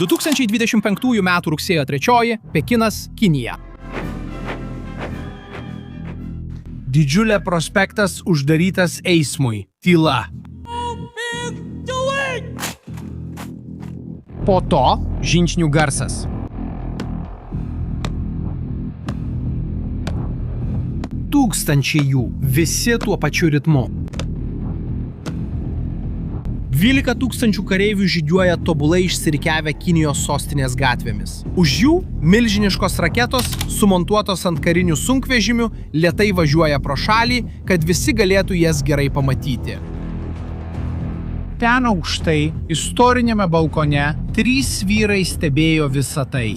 2025 m. rugsėjo 3. Pekinas, Kinija. Didžiulė prospektas uždarytas eismui. Tyla. Po to žingsnių garsas. Tūkstančiai jų, visi tuo pačiu ritmu. 12 000 kareivių žygiuoja tobulai išsirikiavę Kinijos sostinės gatvėmis. Už jų milžiniškos raketos, sumontuotos ant karinių sunkvežimių, lėtai važiuoja pro šalį, kad visi galėtų jas gerai pamatyti. Ten aukštai, istorinėme balkone, 3 vyrai stebėjo visą tai.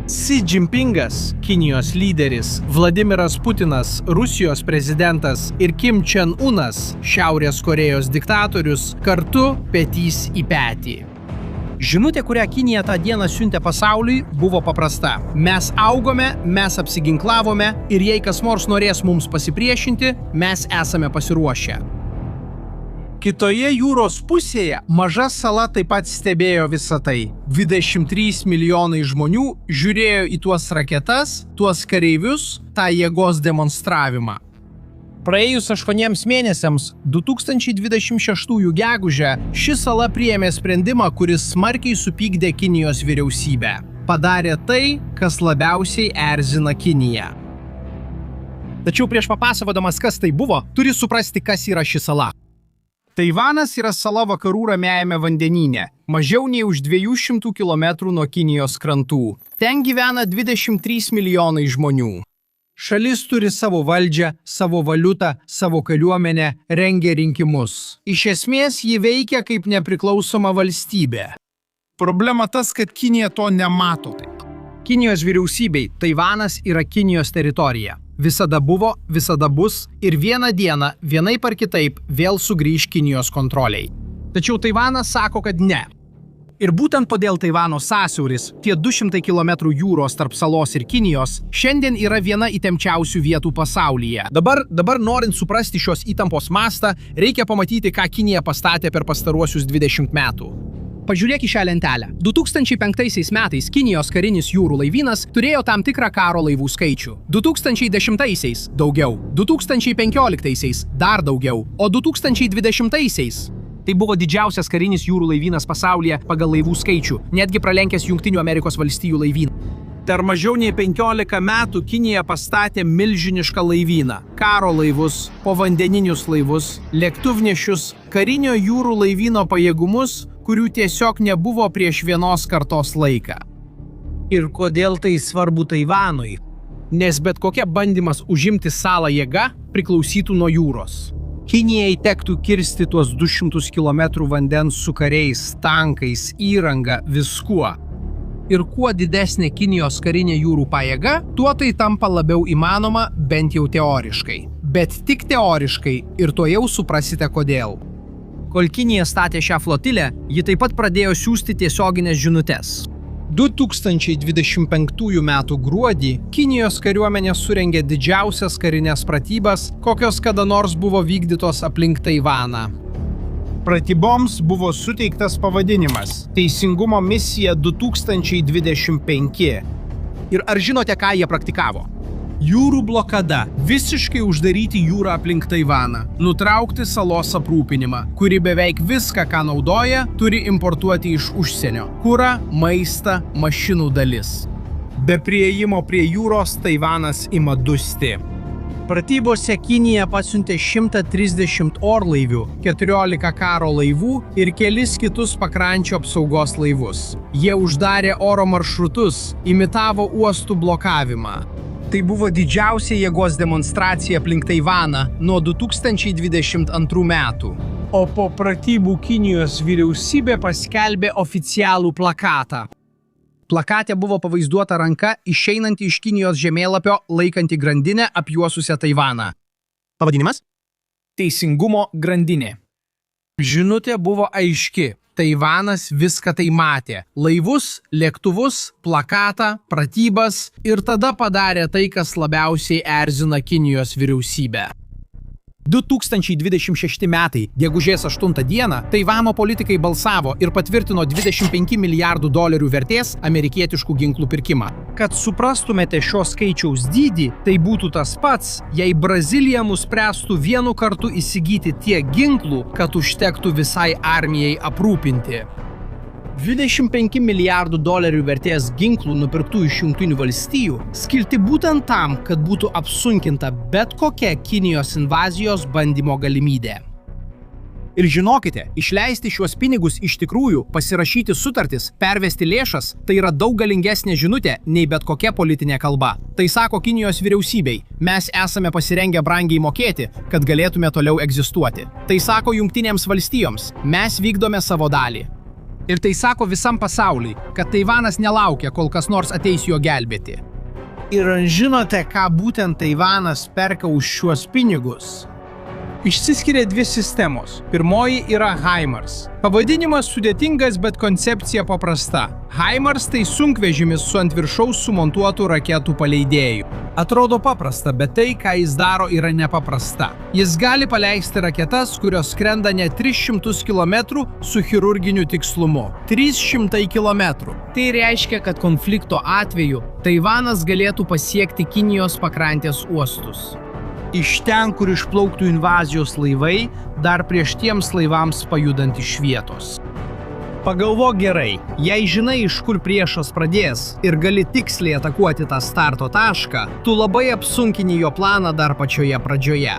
Xi Jinpingas, Kinijos lyderis, Vladimiras Putinas, Rusijos prezidentas ir Kim Chen-unas, Šiaurės Korėjos diktatorius, kartu petys į petį. Žinutė, kurią Kinija tą dieną siuntė pasauliui, buvo paprasta. Mes augome, mes apsiginklavome ir jei kas nors norės mums pasipriešinti, mes esame pasiruošę. Kitoje jūros pusėje maža sala taip pat stebėjo visą tai. 23 milijonai žmonių žiūrėjo į tuos raketas, tuos kareivius, tą jėgos demonstravimą. Praėjus 8 mėnesiams, 2026 gegužę, ši sala priėmė sprendimą, kuris smarkiai supykdė Kinijos vyriausybę. Padarė tai, kas labiausiai erzina Kiniją. Tačiau prieš papasakodamas, kas tai buvo, turi suprasti, kas yra ši sala. Taivanas yra sala vakarų Ramiajame vandenyne, mažiau nei už 200 km nuo Kinijos krantų. Ten gyvena 23 milijonai žmonių. Šalis turi savo valdžią, savo valiutą, savo kariuomenę, rengia rinkimus. Iš esmės, ji veikia kaip nepriklausoma valstybė. Problema tas, kad Kinija to nemato taip. Kinijos vyriausybei Taivanas yra Kinijos teritorija. Visada buvo, visada bus ir vieną dieną, vienaip ar kitaip, vėl sugrįš Kinijos kontroliai. Tačiau Taivanas sako, kad ne. Ir būtent todėl Taivano sąsiauris, tie 200 km jūros tarp salos ir Kinijos, šiandien yra viena įtempčiausių vietų pasaulyje. Dabar norint suprasti šios įtampos mastą, reikia pamatyti, ką Kinija pastatė per pastaruosius 20 metų. Pažiūrėk į šią lentelę. 2005 metais Kinijos karinis jūrų laivynas turėjo tam tikrą karo laivų skaičių. 2010-aisiais daugiau, 2015-aisiais dar daugiau, o 2020-aisiais tai buvo didžiausias karinis jūrų laivynas pasaulyje pagal laivų skaičių, netgi pralenkęs Jungtinių Amerikos valstijų laivyną. Per mažiau nei 15 metų Kinija pastatė milžinišką laivyną, karo laivus, povandeninius laivus, lėktuvnešius, karinio jūrų laivyno pajėgumus, kurių tiesiog nebuvo prieš vienos kartos laiką. Ir kodėl tai svarbu Taivanui? Nes bet kokia bandymas užimti salą jėga priklausytų nuo jūros. Kinijai tektų kirsti tuos 200 km vandens su kariais, tankais, įranga, viskuo. Ir kuo didesnė Kinijos karinė jūrų pajėga, tuo tai tampa labiau įmanoma, bent jau teoriškai. Bet tik teoriškai ir to jau suprasite kodėl. Kol Kinija statė šią flotilę, ji taip pat pradėjo siųsti tiesioginės žinutes. 2025 m. gruodį Kinijos kariuomenė surengė didžiausias karinės pratybas, kokios kada nors buvo vykdytos aplink Taivaną. Pratyboms buvo suteiktas pavadinimas Teisingumo misija 2025. Ir ar žinote, ką jie praktikavo? Jūrų blokada – visiškai uždaryti jūrą aplink Taivaną, nutraukti salos aprūpinimą, kuri beveik viską, ką naudoja, turi importuoti iš užsienio – kurą, maistą, mašinų dalis. Be priėjimo prie jūros Taivanas ima dusti. Pratybose Kinija pasiuntė 130 orlaivių, 14 karo laivų ir kelis kitus pakrančio apsaugos laivus. Jie uždarė oro maršrutus, imitavo uostų blokavimą. Tai buvo didžiausia jėgos demonstracija aplink Taivaną nuo 2022 metų. O po pratybų Kinijos vyriausybė paskelbė oficialų plakatą. Plakate buvo pavaizduota ranka išeinanti iš Kinijos žemėlapio laikanti grandinę apjuosusią Taivaną. Pavadinimas? Teisingumo grandinė. Žinutė buvo aiški. Taivanas viską tai matė. Laivus, lėktuvus, plakatą, pratybas ir tada padarė tai, kas labiausiai erzina Kinijos vyriausybę. 2026 metai, gegužės 8 dieną, Taivano politikai balsavo ir patvirtino $25 milijardų vertės amerikietiškų ginklų pirkimą. Kad suprastumėte šio skaičiaus dydį, tai būtų tas pats, jei Brazilija nuspręstų vienu kartu įsigyti tiek ginklų, kad užtektų visai armijai aprūpinti. $25 milijardų vertės ginklų nupirktų iš Jungtinių valstijų skirti būtent tam, kad būtų apsunkinta bet kokia Kinijos invazijos bandymo galimybė. Ir žinokite, išleisti šiuos pinigus iš tikrųjų, pasirašyti sutartis, pervesti lėšas, tai yra daug galingesnė žinutė nei bet kokia politinė kalba. Tai sako Kinijos vyriausybei, mes esame pasirengę brangiai mokėti, kad galėtume toliau egzistuoti. Tai sako Jungtinėms valstijoms, mes vykdome savo dalį. Ir tai sako visam pasauliui, kad Taivanas nelaukia, kol kas nors ateis jo gelbėti. Ir žinote, ką būtent Taivanas perka už šiuos pinigus? Išsiskiria dvi sistemos. Pirmoji yra HIMARS. Pavadinimas sudėtingas, bet koncepcija paprasta. HIMARS tai sunkvežimis su ant viršaus sumontuotų raketų paleidėjų. Atrodo paprasta, bet tai, ką jis daro, yra nepaprasta. Jis gali paleisti raketas, kurios skrenda net 300 km su chirurginiu tikslumu. 300 km. Tai reiškia, kad konflikto atveju Taivanas galėtų pasiekti Kinijos pakrantės uostus. Iš ten, kur išplauktų invazijos laivai, dar prieš tiems laivams pajudant iš vietos. Pagalvok gerai, jei žinai, iš kur priešas pradės ir gali tiksliai atakuoti tą starto tašką, tu labai apsunkini jo planą dar pačioje pradžioje.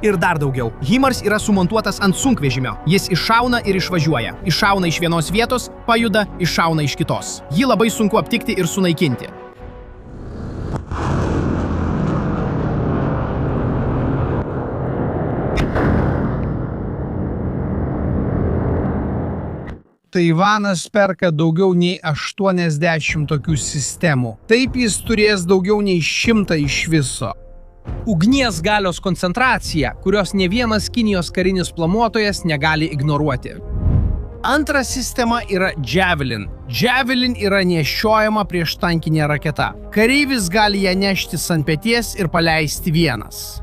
Ir dar daugiau, HIMARS yra sumontuotas ant sunkvežimio. Jis iššauna ir išvažiuoja. Iššauna iš vienos vietos, pajuda, iššauna iš kitos. Jį labai sunku aptikti ir sunaikinti. Taivanas perka daugiau nei 80 tokių sistemų. Taip jis turės daugiau nei 100 iš viso. Ugnies galios koncentracija, kurios ne vienas Kinijos karinis planuotojas negali ignoruoti. Antra sistema yra Javelin. Javelin yra nešiojama prieštankinė raketa. Kareivis gali ją neštis ant peties ir paleisti vienas.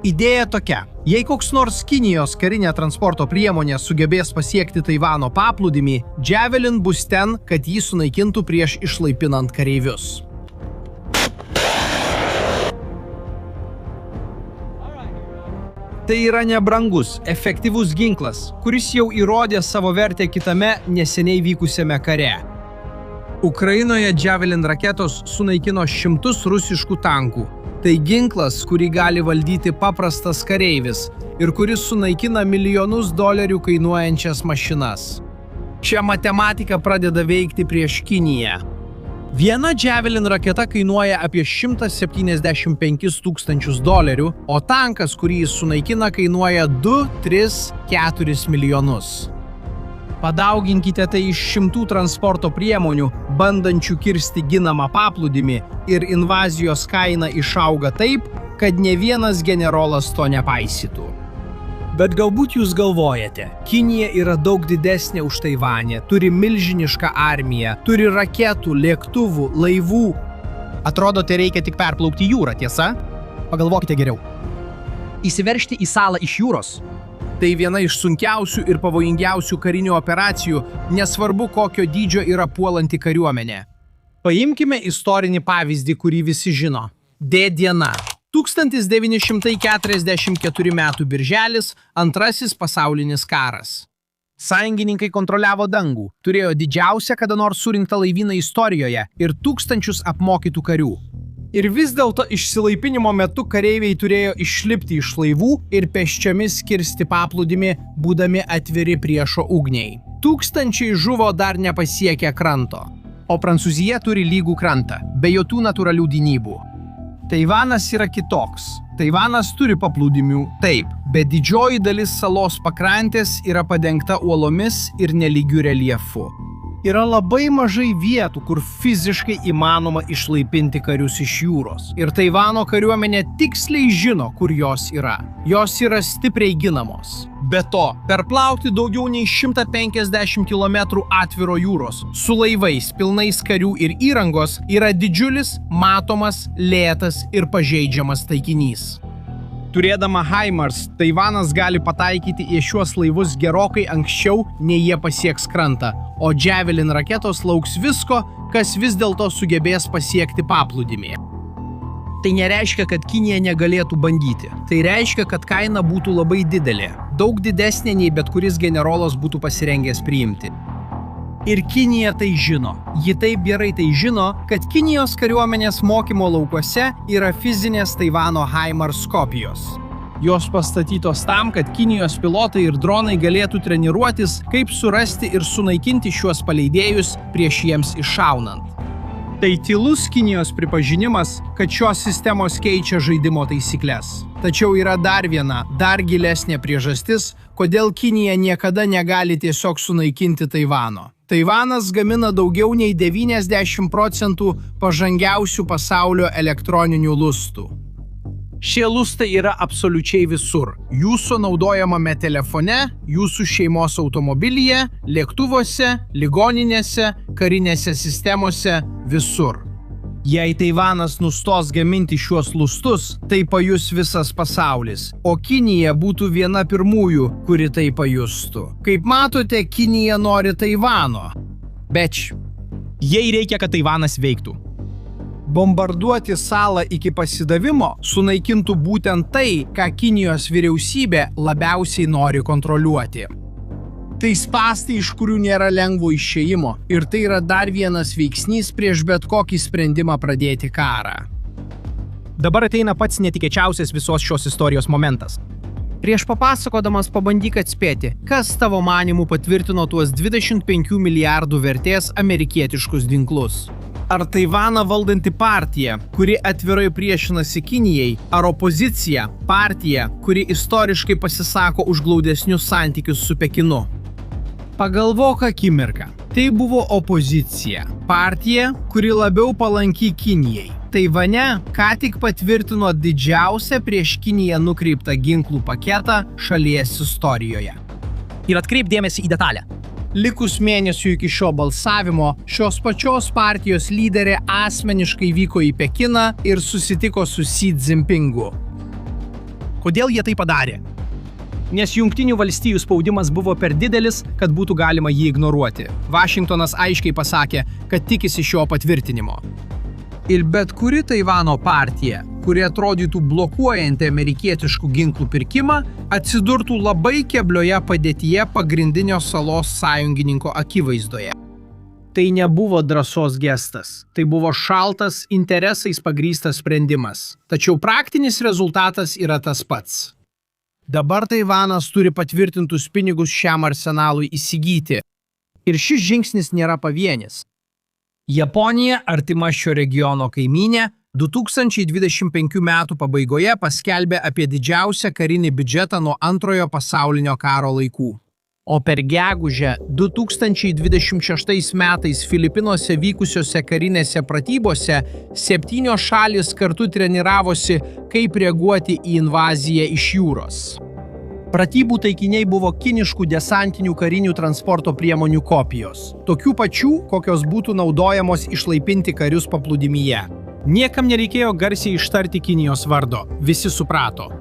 Idėja tokia. Jei koks nors Kinijos karinė transporto priemonė sugebės pasiekti Taivano paplūdimį, Javelin bus ten, kad jį sunaikintų prieš išlaipinant kareivius. Tai yra nebrangus, efektyvus ginklas, kuris jau įrodė savo vertę kitame neseniai vykusiame kare. Ukrainoje Javelin raketos sunaikino 100 rusiškų tankų. Tai ginklas, kurį gali valdyti paprastas kareivis ir kuris sunaikina milijonus dolerių kainuojančias mašinas. Čia matematika pradeda veikti prieš Kiniją. Viena Javelin raketa kainuoja apie $175 000, o tankas, kurį jis sunaikina, kainuoja 2, 3, 4 milijonus. Padauginkite tai iš 100 transporto priemonių, bandančių kirsti ginamą paplūdimį, ir invazijos kaina išauga taip, kad ne vienas generolas to nepaisytų. Bet galbūt jūs galvojate, Kinija yra daug didesnė už Taivanę, turi milžinišką armiją, turi raketų, lėktuvų, laivų. Atrodo, tai reikia tik perplaukti jūrą, tiesa? Pagalvokite geriau. Įsiveržti į salą iš jūros. Tai viena iš sunkiausių ir pavojingiausių karinių operacijų, nesvarbu kokio dydžio yra puolanti kariuomenė. Paimkime istorinį pavyzdį, kurį visi žino. D-diena. 1944 metų birželis, Antrasis pasaulinis karas. Sąjungininkai kontroliavo dangų, turėjo didžiausią kada nors surinktą laivyną istorijoje ir tūkstančius apmokytų karių. Ir vis dėlto išsilaipinimo metu kareiviai turėjo išlipti iš laivų ir pėsčiomis kirsti paplūdimį, būdami atviri priešo ugniai. Tūkstančiai žuvo dar nepasiekę kranto. O Prancūzija turi lygų krantą, be jokių natūralių gynybų. Taivanas yra kitoks. Taivanas turi paplūdimių, taip, bet didžioji dalis salos pakrantės yra padengta uolomis ir nelygiu reljefu. Yra labai mažai vietų, kur fiziškai įmanoma išlaipinti karius iš jūros. Ir Taivano kariuomenė tiksliai žino, kur jos yra. Jos yra stipriai ginamos. Be to, perplauti daugiau nei 150 km atviro jūros su laivais pilnais karių ir įrangos yra didžiulis, matomas, lėtas ir pažeidžiamas taikinys. Turėdama HIMARS, Taivanas gali pataikyti į šiuos laivus gerokai anksčiau, nei jie pasieks krantą, o Javelin raketos lauks visko, kas vis dėlto sugebės pasiekti paplūdimį. Tai nereiškia, kad Kinija negalėtų bandyti. Tai reiškia, kad kaina būtų labai didelė, daug didesnė nei bet kuris generolas būtų pasirengęs priimti. Ir Kinija tai žino. Ji taip gerai tai žino, kad Kinijos kariuomenės mokymo laukuose yra fizinės Taivano HIMARS kopijos. Jos pastatytos tam, kad Kinijos pilotai ir dronai galėtų treniruotis, kaip surasti ir sunaikinti šiuos paleidėjus prieš jiems iššaunant. Tai tylus Kinijos pripažinimas, kad šios sistemos keičia žaidimo taisyklės. Tačiau yra dar viena, dar gilesnė priežastis, kodėl Kinija niekada negali tiesiog sunaikinti Taivano. Taivanas gamina daugiau nei 90% pažangiausių pasaulio elektroninių lustų. Šie lustai yra absoliučiai visur. Jūsų naudojamame telefone, jūsų šeimos automobilyje, lėktuvuose, ligoninėse, karinėse sistemose, visur. Jei Taivanas nustos gaminti šiuos lustus, tai pajus visas pasaulis, o Kinija būtų viena pirmųjų, kuri tai pajustų. Kaip matote, Kinija nori Taivano. Bet jai reikia, kad Taivanas veiktų. Bombarduoti salą iki pasidavimo sunaikintų būtent tai, ką Kinijos vyriausybė labiausiai nori kontroliuoti. Tai spąstai, iš kurių nėra lengvo išėjimo, ir tai yra dar vienas veiksnys prieš bet kokį sprendimą pradėti karą. Dabar ateina pats netikėčiausias visos šios istorijos momentas. Prieš papasakodamas pabandyk atspėti, kas tavo manimų patvirtino tuos 25 milijardų vertės amerikietiškus ginklus. Ar Taivaną valdanti partija, kuri atvirai priešinasi Kinijai, ar opozicija, partija, kuri istoriškai pasisako už glaudesnius santykius su Pekinu? Pagalvok akimirką. Tai buvo opozicija. Partija, kuri labiau palanki Kinijai. Taivane ką tik patvirtino didžiausią prieš Kiniją nukreiptą ginklų paketą šalies istorijoje. Ir atkreip dėmesį į detalę. Likus mėnesių iki šio balsavimo, šios pačios partijos lyderė asmeniškai vyko į Pekiną ir susitiko su Xi Jinpingu. Kodėl jie tai padarė? Nes Jungtinių valstijų spaudimas buvo per didelis, kad būtų galima jį ignoruoti. Vašingtonas aiškiai pasakė, kad tikisi šio patvirtinimo. Ir bet kuri Taivano partija, kuri atrodytų blokuojanti amerikietiškų ginklų pirkimą, atsidurtų labai keblioje padėtyje pagrindinio salos sąjungininko akivaizdoje. Tai nebuvo drąsos gestas, tai buvo šaltas, interesais pagrįstas sprendimas. Tačiau praktinis rezultatas yra tas pats. Dabar Taivanas turi patvirtintus pinigus šiam arsenalui įsigyti. Ir šis žingsnis nėra pavienis. Japonija, artima šio regiono kaimynė, 2025 metų pabaigoje paskelbė apie didžiausią karinį biudžetą nuo Antrojo pasaulinio karo laikų. O per gegužę 2026 metais Filipinuose vykusiose karinėse pratybose 7 šalys kartu treniravosi, kaip reaguoti į invaziją iš jūros. Pratybų taikiniai buvo kiniškų desantinių karinių transporto priemonių kopijos, tokių pačių, kokios būtų naudojamos išlaipinti karius paplūdimyje. Niekam nereikėjo garsiai ištarti Kinijos vardo, visi suprato.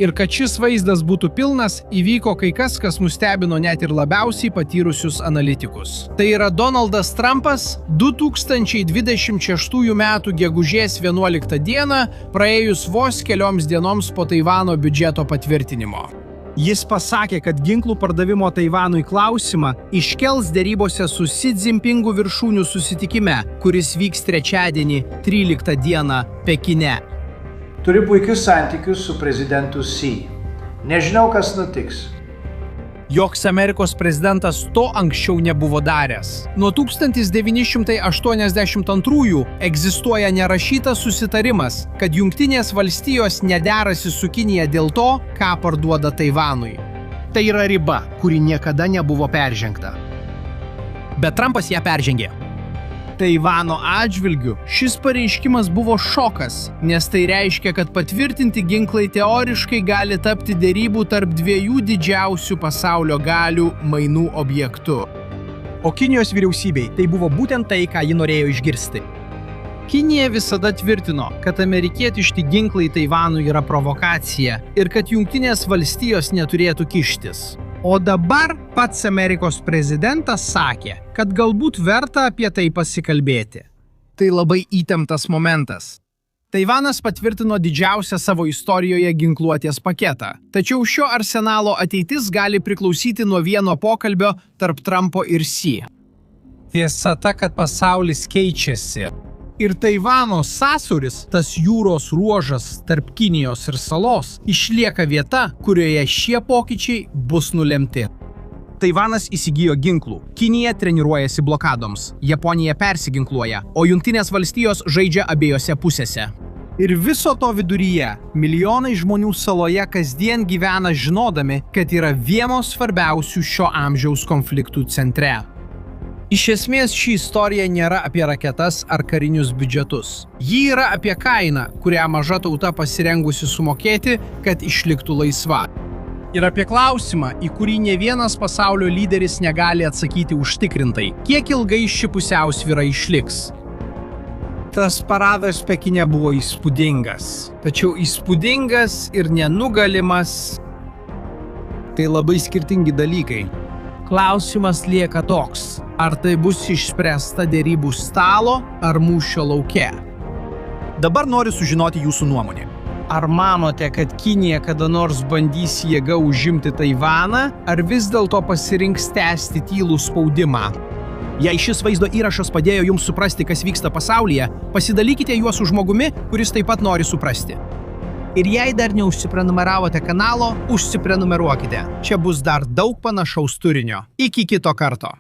Ir kad šis vaizdas būtų pilnas, įvyko kai kas, kas nustebino net ir labiausiai patyrusius analitikus. Tai yra Donaldas Trumpas 2026 metų gegužės 11 dieną, praėjus vos kelioms dienoms po Taivano biudžeto patvirtinimo. Jis pasakė, kad ginklų pardavimo Taivanui klausimą iškels derybose su Xi Jinpingu viršūnių susitikime, kuris vyks trečiadienį 13 dieną Pekine. Turiu puikius santykius su prezidentu Xi. Nežinau, kas nutiks. Joks Amerikos prezidentas to anksčiau nebuvo daręs. Nuo 1982 egzistuoja nerašytas susitarimas, kad Jungtinės valstijos nederasi su Kinija dėl to, ką parduoda Taivanui. Tai yra riba, kuri niekada nebuvo peržengta. Bet Trumpas ją peržengė. Taivano atžvilgiu šis pareiškimas buvo šokas, nes tai reiškia, kad patvirtinti ginklai teoriškai gali tapti derybų tarp dviejų didžiausių pasaulio galių mainų objektu. O Kinijos vyriausybei tai buvo būtent tai, ką ji norėjo išgirsti. Kinija visada tvirtino, kad amerikietiški ginklai Taivanui yra provokacija ir kad Jungtinės valstijos neturėtų kištis. O dabar pats Amerikos prezidentas sakė, kad galbūt verta apie tai pasikalbėti. Tai labai įtemptas momentas. Taivanas patvirtino didžiausią savo istorijoje ginkluotės paketą, tačiau šio arsenalo ateitis gali priklausyti nuo vieno pokalbio tarp Trumpo ir Xi. Tiesa ta, kad pasaulis keičiasi. Ir Taivano sąsiauris, tas jūros ruožas tarp Kinijos ir salos, išlieka vieta, kurioje šie pokyčiai bus nulemti. Taivanas įsigijo ginklų, Kinija treniruojasi blokadoms, Japonija persiginkluoja, o Jungtinės valstijos žaidžia abiejose pusėse. Ir viso to viduryje milijonai žmonių saloje kasdien gyvena žinodami, kad yra vienos svarbiausių šio amžiaus konfliktų centre. Iš esmės ši istorija nėra apie raketas ar karinius biudžetus. Ji yra apie kainą, kurią maža tauta pasirengusi sumokėti, kad išliktų laisva. Ir apie klausimą, į kurį ne vienas pasaulio lyderis negali atsakyti užtikrintai, kiek ilgai ši pusiausvyra išliks. Tas paradas Pekine buvo įspūdingas, tačiau įspūdingas ir nenugalimas – tai labai skirtingi dalykai. Klausimas lieka toks, ar tai bus išspręsta derybų stalo ar mūšio lauke. Dabar noriu sužinoti jūsų nuomonę. Ar manote, kad Kinija kada nors bandys jėga užimti Taivaną, ar vis dėlto pasirinks tęsti tylų spaudimą? Jei šis vaizdo įrašas padėjo jums suprasti, kas vyksta pasaulyje, pasidalykite juos su žmogumi, kuris taip pat nori suprasti. Ir jei dar neužsiprenumeravote kanalo, užsiprenumeruokite. Čia bus dar daug panašaus turinio. Iki kito karto.